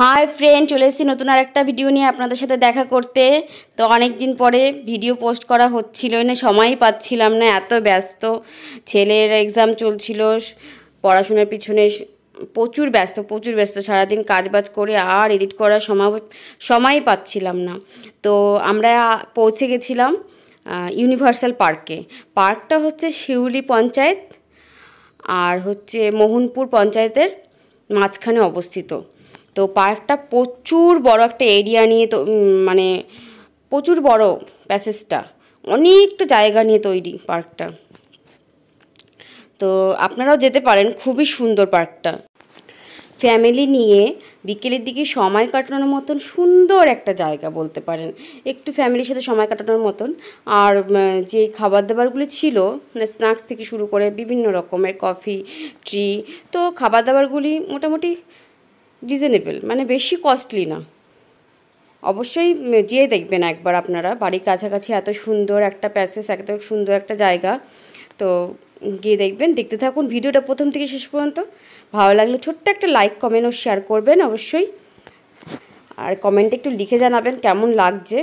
Hi friend, চলে এসেছি নতুন আর একটা ভিডিও নিয়ে আপনাদের সাথে দেখা করতে। তো অনেক দিন পরে ভিডিও পোস্ট করা হচ্ছিল না, সময়ই পাচ্ছিলাম না, এত ব্যস্ত। ছেলের এক্সাম চলছিল, পড়াশোনার পিছনে প্রচুর ব্যস্ত সারাদিন কাজবাজ করে আর এডিট করার সময়ই পাচ্ছিলাম না। তো আমরা পৌঁছে গেছিলাম ইউনিভার্সাল পার্কে। পার্কটা হচ্ছে শিউলি পঞ্চায়েত আর হচ্ছে মোহনপুর পঞ্চায়েতের মাঝখানে অবস্থিত। তো পার্কটা প্রচুর বড় একটা এরিয়া নিয়ে, তো মানে প্রচুর বড়, প্যাসেজটা অনেকটা জায়গা নিয়ে তৈরি পার্কটা। তো আপনারাও যেতে পারেন, খুবই সুন্দর পার্কটা। ফ্যামিলি নিয়ে বিকেলের দিকে সময় কাটানোর মতন সুন্দর একটা জায়গা বলতে পারেন, একটু ফ্যামিলির সাথে সময় কাটানোর মতন। আর যে খাবার দাবারগুলি ছিল, মানে স্ন্যাক্স থেকে শুরু করে বিভিন্ন রকমের কফি, টি, তো খাবার দাবারগুলি মোটামুটি রিজনেবল, মানে বেশি কস্টলি না। অবশ্যই যেয়ে দেখবেন একবার আপনারা, বাড়ির কাছাকাছি এত সুন্দর একটা প্যাসেজ, এত সুন্দর একটা জায়গা। তো গিয়ে দেখবেন, দেখতে থাকুন ভিডিওটা প্রথম থেকে শেষ পর্যন্ত। ভালো লাগলে ছোট্ট একটা লাইক, কমেন্ট ও শেয়ার করবেন অবশ্যই। আর কমেন্টে একটু লিখে জানাবেন কেমন লাগছে।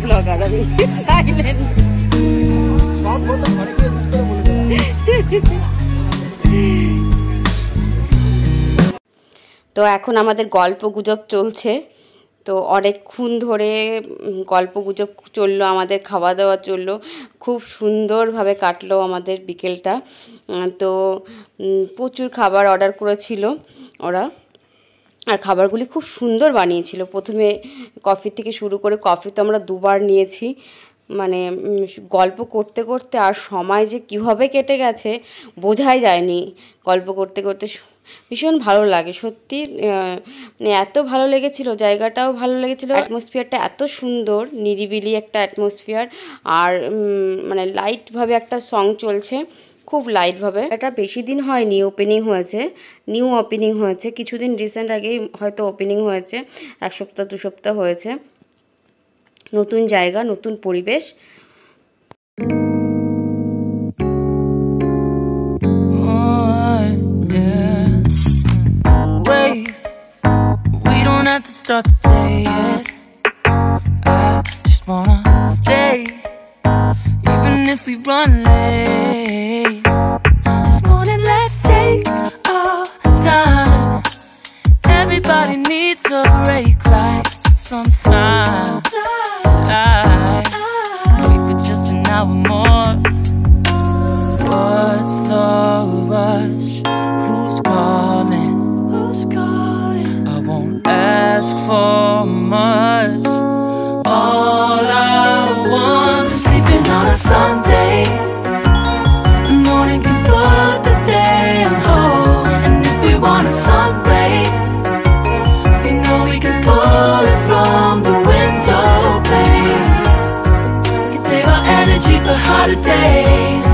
ব্লগার আমি, সাইলেন্ট। তো এখন আমাদের গল্প গুজব চলছে। তো অনেকক্ষণ ধরে গল্প গুজব চললো, আমাদের খাওয়া দাওয়া চললো, খুব সুন্দরভাবে কাটলো আমাদের বিকেলটা। তো প্রচুর খাবার অর্ডার করেছিল ওরা। আর খাবারগুলি খুব সুন্দর বানিয়েছিল। প্রথমে কফি থেকে শুরু করে, কফি তো আমরা দুবার নিয়েছি, মানে গল্প করতে করতে আর সময় যে কীভাবে কেটে গেছে বোঝাই যায়নি। গল্প করতে করতে ভীষণ ভালো লাগে সত্যি, মানে এত ভালো লেগেছিল, জায়গাটাও ভালো লেগেছিলো, অ্যাটমসফিয়ারটা এত সুন্দর, নিরিবিলি একটা অ্যাটমসফিয়ার। আর মানে লাইটভাবে একটা সং চলছে, খুব লাইটভাবে। এটা বেশি দিন হয়নি ওপেনিং হয়েছে, নিউ ওপেনিং হয়েছে, কিছুদিন রিসেন্ট আগেই হয়তো ওপেনিং হয়েছে, 1 সপ্তাহ 2 সপ্তাহ হয়েছে। নতুন জায়গা, নতুন পরিবেশ। To start the day yet. I just wanna stay, even if we run late. This morning let's take our time. Everybody needs a break, right? Sometimes I wait for just an hour more. What's the rush? Who's calling? Who's calling? I won't ask for much. All I want is sleeping on a Sunday. The morning can put the day on hold. And if we want a sun ray, we know we can pull it from the window pane. We can save our energy for harder days.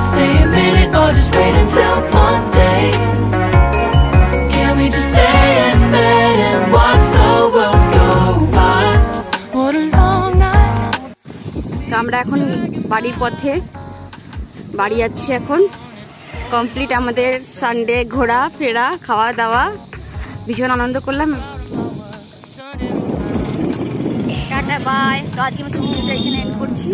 Stay a minute or just wait until Monday. Can we just stay in bed and watch the world go by? What a long night. তো আমরা এখন বাড়ির পথে, বাড়ি যাচ্ছি এখন। Complete আমাদের Sunday ঘোরা ফেরা, খাওয়া দাওয়া, ভীষণ আনন্দ করলাম। Tata bye. তো আজকে মতো ভিডিওটা এখানে এন্ড করছি।